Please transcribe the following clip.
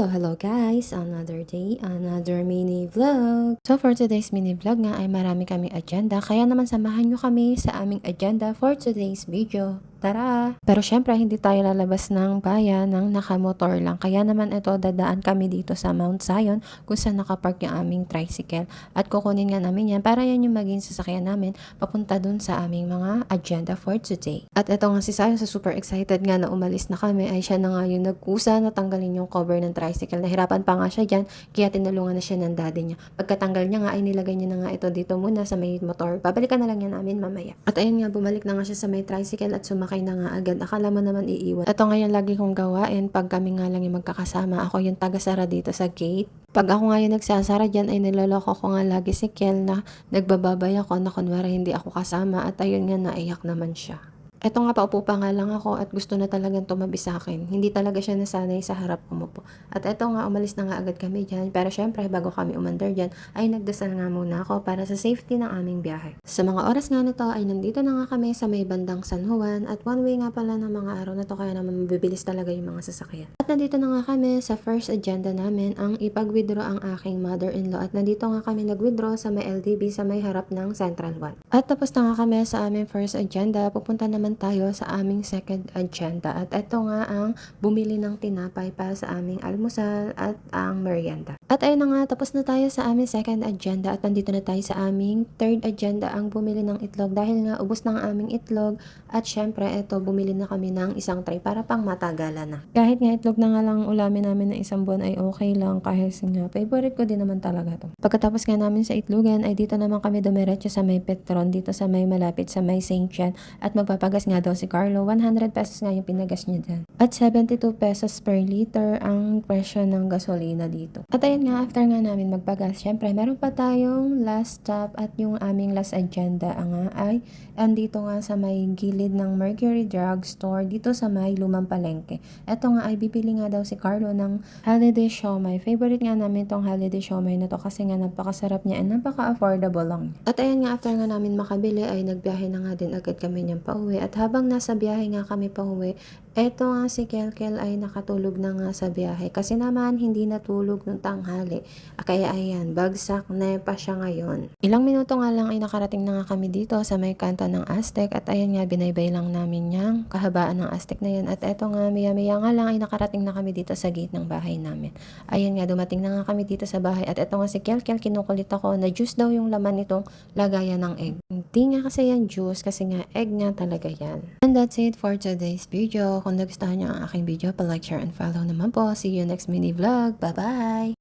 Hello guys! Another day, another mini vlog. So for today's mini vlog nga ay marami kaming agenda, kaya naman samahan nyo kami sa aming agenda for today's video. Tara! Pero syempre hindi tayo lalabas ng bayan ng nakamotor lang, kaya naman ito dadaan kami dito sa Mount Zion kung saan nakapark yung aming tricycle. At kukunin nga namin yan para yan yung maging sasakyan namin papunta dun sa aming mga agenda for today. At ito nga si Zion, sa super excited nga na umalis na kami, ay siya na nga yung nagkusa na tanggalin yung cover ng tricycle. Nahirapan pa nga siya dyan, kaya tinulungan na siya ng daddy niya. Pagkatanggal niya nga ay nilagay niya na nga ito dito muna sa may motor. Babalikan na lang yan namin mamaya. At ayun nga, bumalik na nga siya sa may tricycle at sumakay na nga agad. Akala mo naman iiwan. Ito nga yung lagi kong gawain pag kami nga lang yung magkakasama. Ako yung taga-sara dito sa gate. Pag ako nga yung nagsasara dyan ay niloloko ko nga lagi si Kel na nagbababay ako na kunwari hindi ako kasama, at ayun nga, naiyak naman siya. Eto nga, paupo pa nga lang ako at gusto na talagang tumabi sa akin. Hindi talaga siya nasanay sa harap umupo. At eto nga, umalis na nga agad kami dyan. Pero syempre, bago kami umandar dyan, ay nagdasal nga muna ako para sa safety ng aming biyahe. Sa mga oras nga na to, ay nandito na nga kami sa may bandang San Juan. At one way nga pala ng mga araw na to, kaya naman mabibilis talaga yung mga sasakyan. At nandito na nga kami sa first agenda namin, ang ipag-withdraw ang aking mother-in-law. At nandito nga kami nag-withdraw sa may LDB sa may harap ng Central One. At tapos na nga kami sa aming first agenda, pupunta naman tayo sa aming second agenda. At ito nga ang bumili ng tinapay para sa aming almusal at ang merienda. At ayun na nga, tapos na tayo sa aming second agenda at nandito na tayo sa aming third agenda, ang bumili ng itlog. Dahil nga ubos na ang aming itlog at syempre ito, bumili na kami ng isang tray para pang matagalan na. Kahit nga itlog na nga lang ulamin namin ng isang buwan ay okay lang, kahit nga favorite ko din naman talaga to. Pagkatapos nga namin sa itlogan ay dito naman kami dumiretso sa may Petron, dito sa may malapit sa may St. John, at magpapagas nga daw si Carlo. 100 pesos nga yung pinagas niya dyan. At 72 pesos per liter ang presyo ng gasolina dito. At ayun nga, after nga namin magpagas, syempre meron pa tayong last stop at yung aming last agenda nga ay andito nga sa may gilid ng Mercury Drugstore dito sa may Lumang Palengke. Ito nga ay bibili nga daw si Carlo ng holiday siomai. Favorite nga namin tong holiday siomai na to kasi nga napakasarap niya and napaka-affordable lang. At ayun nga, after nga namin makabili ay nagbiyahe na nga din agad kami niyang pauwi. At habang nasa biyahe nga kami pauwi, eto nga si Kelkel ay nakatulog na nga sa biyahe kasi naman hindi natulog nung tanghali. Kaya ayan, bagsak na pa siya ngayon. Ilang minuto nga lang ay nakarating na nga kami dito sa may kanto ng Aztec, at ayan nga, binaybay lang namin yung kahabaan ng Aztec na yan. At eto nga, maya-maya nga lang ay nakarating na kami dito sa gate ng bahay namin. Ayan nga, dumating na nga kami dito sa bahay at eto nga si Kelkel, kinukulit ako na juice daw yung laman nitong lagayan ng egg. Hindi nga kasi yan juice, kasi nga egg nga talaga yan. And that's it for today's video. Kung nagustuhan niyo ang aking video, pa-like, share, and follow naman po. See you next mini vlog. Bye-bye!